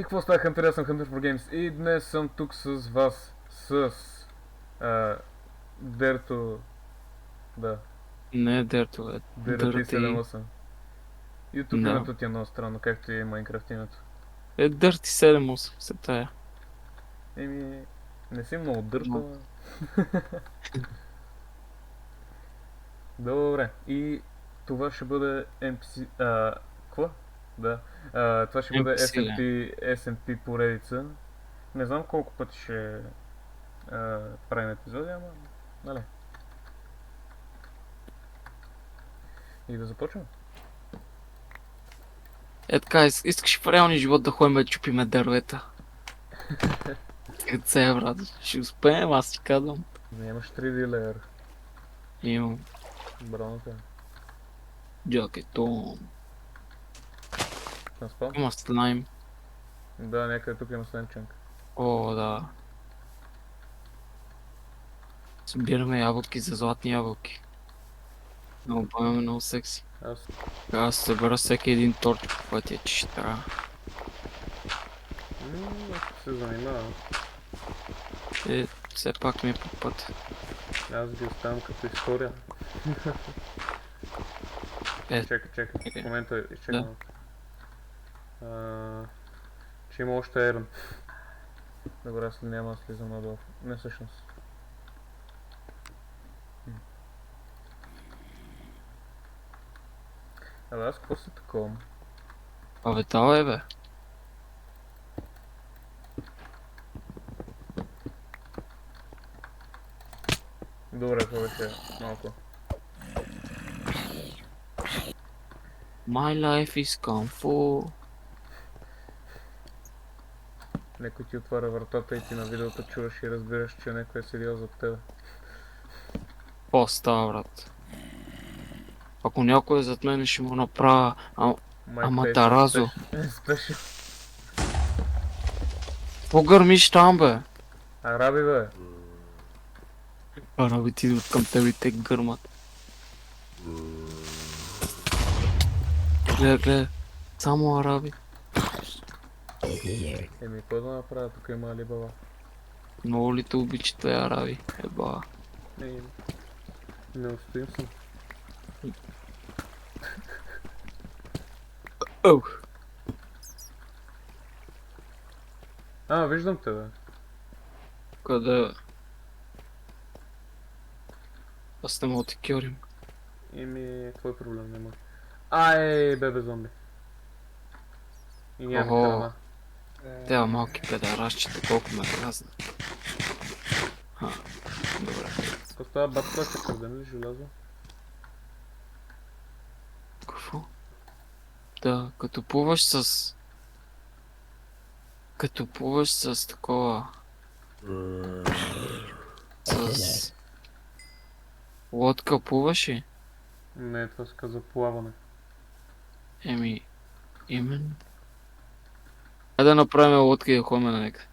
какво става, Хантер? Аз съм Hunter for Games и днес съм тук с вас, с Дерто, да, Не, Дерто, е Дерти Дърти. 78. YouTube Да. името ти е много странно, както и Minecraft името. Е Дърти 7-8 се тая. Еми, не си много Но. дърта. Добре, и това ще бъде NPC... какво? Да. Това ще бъде NPC ли? SMP поредица. Не знам колко пъти ще правим епизоди, ама... Нали? И да започваме. Е така, искаш в реалния живот да ходим да чупиме дървета. Като се е, брат. Ще успеем, аз ти казвам. Нямаш 3D layer. Имам Браво на тебе. джакетон. На спам? Има слайм. Да, някъде тук има слаймчанк. О, да. Събираме ябълки за златни ябълки. Много бъдем много секси. Аз... Трябва да се събера всеки един торт по пътя, че ще трябва. Аз се занимавам. Е, все пак ми е по път. Аз ги оставям като история. Е, Чакай. В момента да. изчакам. Че има още ерон. Добре, аз няма да слизам надолу. Не всъщност. Абе аз какво си такова? Абе, давай, бе. Добре, това беше малко. My life is kung fu. Някой ти отваря вратата и ти на видеото чуваш и разбираш, че някой е седил зад тебе. Какво става, брат? Ако някой е зад мен, ще му направя Аматаразо. Спеши. Какво гърмиш там, бе? Араби, бе. Араби ти идват към тебе и те гърмат. Гледай. Само араби. Еми, какво да направя? Тук има Алибаба. Много ли те обичат те араби? Еба. Не устоим съм. Ох. Виждам те, бе. Къде? Аз не мога да те кьорим. Еми, твой проблем няма. Ай, бебе зомби. И нямаме Охо. храна. Те малки педарашчета, колко ме дразна. Добре. Какво става батка, ще кърдем ли желязо? Какво? Да, като плуваш с... Като плуваш с такова... С... Лодка плуваш ли? Не, това се казва плаване. Еми... Именно. Хайде да направим лодка и да ходим на нека.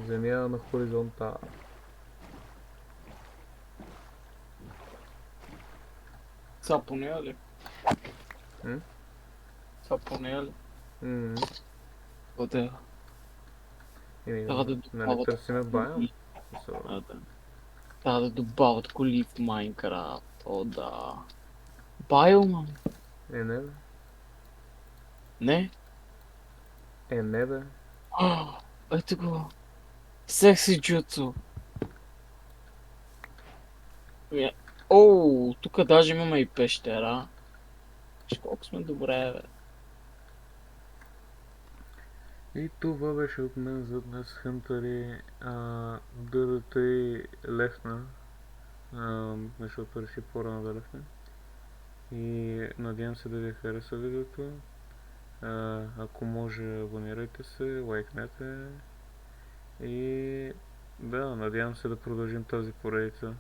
Земя на хоризонта. Сапоне ли? М? Сапоне ли? Еми, Трябва да нали добавят търсиме байом? коли. Трябва да добавят коли в Майнкрафт. О, да. Биоман? Не, бе. Не? Не, бе. Ето го. Секси джуцу. Оу, тук даже имаме и пещера. Виж колко сме добре, бе. И това беше от мен за днес, хънтъри. Дърдата и лесна, защото реши по-рано да лесне. И надявам се да ви хареса видеото. Ако може, абонирайте се, лайкнете. И да, надявам се да продължим тази поредица.